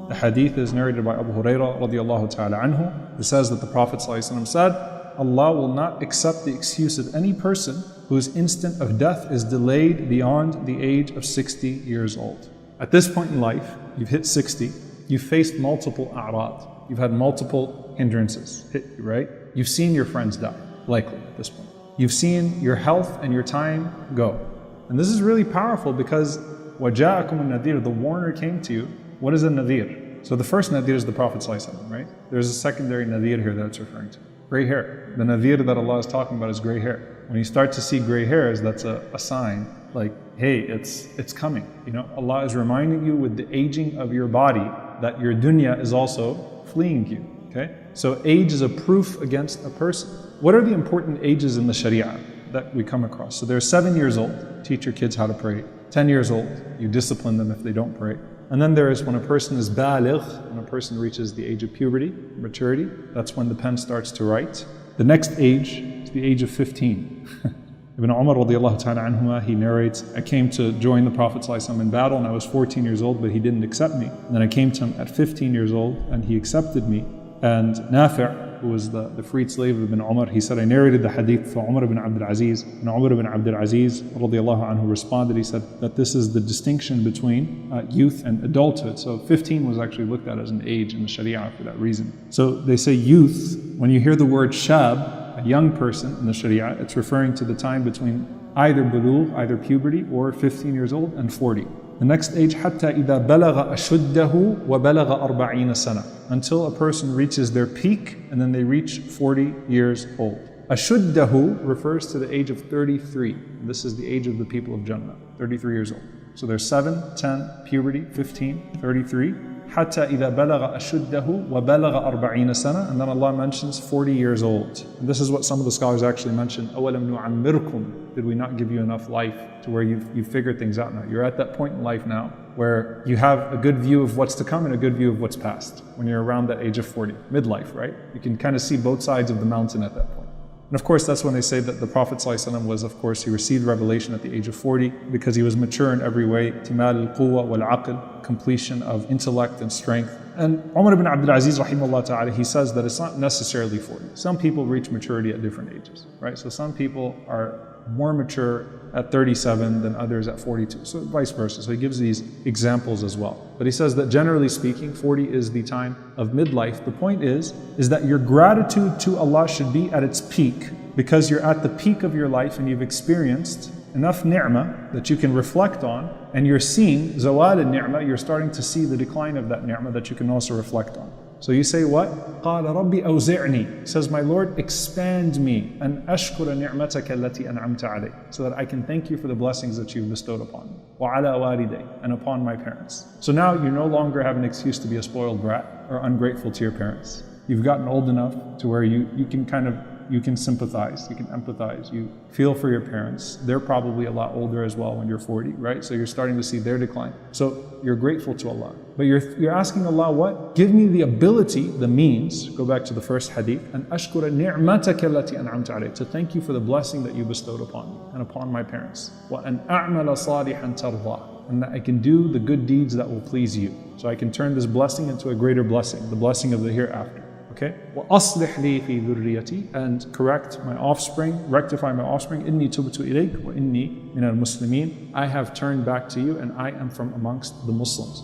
The hadith is narrated by Abu Hurairah radiallahu ta'ala anhu. It says that the Prophet ﷺ said, Allah will not accept the excuse of any person whose instant of death is delayed beyond the age of 60 years old. At this point in life, you've hit 60, you've faced multiple a'rad, you've had multiple hindrances hit you, right? You've seen your friends die, likely at this point. You've seen your health and your time go. And this is really powerful because وَجَاءَكُمُ النَّذِيرُ, the warner came to you. What is a nadir? So the first nadir is the Prophet ﷺ, right? There's a secondary nadir here that it's referring to. Gray hair. The nadir that Allah is talking about is gray hair. When you start to see gray hairs, that's a sign like, hey, it's coming. You know, Allah is reminding you with the aging of your body that your dunya is also fleeing you. Okay? So age is a proof against a person. What are the important ages in the Sharia that we come across? So they're 7 years old, teach your kids how to pray. 10 years old, you discipline them if they don't pray. And then there is when a person is baligh, when a person reaches the age of puberty, maturity, that's when the pen starts to write. The next age is the age of 15. Ibn Umar radiallahu ta'ala anhuma, he narrates, I came to join the Prophet ﷺ in battle and I was 14 years old, but he didn't accept me. And then I came to him at 15 years old and he accepted me. And Nafi', who was the freed slave of Ibn Umar, he said, I narrated the hadith for Umar ibn Abdul Aziz. And Umar ibn Abdul Aziz radiallahu anhu responded, he said that this is the distinction between youth and adulthood. So 15 was actually looked at as an age in the Sharia for that reason. So they say youth, when you hear the word shab, a young person in the Sharia, it's referring to the time between either bulugh, either puberty, or 15 years old and 40. The next age, حتى إذا بلغ أشده وبلغ 40 سنة, until a person reaches their peak and then they reach 40 years old. Ashuddahu refers to the age of 33. This is the age of the people of Jannah, 33 years old. So there's 7, 10, puberty, 15, 33. حتى إذا بلغ أشده وبلغ 40 سنة, and then Allah mentions 40 years old. And this is what some of the scholars actually mention. أولم نعمركم, did we not give you enough life to where you've figured things out now? You're at that point in life now where you have a good view of what's to come and a good view of what's past. When you're around that age of 40, midlife, right? You can kind of see both sides of the mountain at that point. And of course, that's when they say that the Prophet ﷺ was, of course, he received revelation at the age of 40 because he was mature in every way. Timal al-quwa wal-aql, completion of intellect and strength. And Umar ibn Abdul Aziz, rahimahullah ta'ala, he says that it's not necessarily 40. Some people reach maturity at different ages, right? So some people are more mature at 37 than others at 42, so vice versa. So he gives these examples as well. But he says that generally speaking, 40 is the time of midlife. The point is that your gratitude to Allah should be at its peak, because you're at the peak of your life and you've experienced enough ni'mah that you can reflect on, and you're seeing zawal al-ni'mah, you're starting to see the decline of that ni'mah that you can also reflect on. So you say what? قَالَ رَبِّ أَوْزِعْنِي, says, my Lord, expand me, أَنْ أَشْكُرَ نِعْمَتَكَ الَّتِي أَنْعَمْتَ عَلَيْهِ, so that I can thank you for the blessings that you've bestowed upon me. وَعَلَى وَالِدَيْ, and upon my parents. So now you no longer have an excuse to be a spoiled brat or ungrateful to your parents. You've gotten old enough to where you can sympathize, you can empathize, you feel for your parents. They're probably a lot older as well when you're 40, right? So you're starting to see their decline. So you're grateful to Allah. But you're asking Allah what? Give me the ability, the means, go back to the first hadith, and ashkura ni'mataka allati an'amta alayhi, to thank you for the blessing that you bestowed upon me and upon my parents. Wa an a'mala salihan tarda, and that I can do the good deeds that will please you. So I can turn this blessing into a greater blessing, the blessing of the hereafter. Okay? وَأَصْلِحْ لِي فِي ذُرِّيَّتِي, and correct my offspring, rectify my offspring. إِنِّي تُبْتُ إِلَيْكَ وَإِنِّي مِنَ الْمُسْلِمِينَ, I have turned back to you and I am from amongst the Muslims.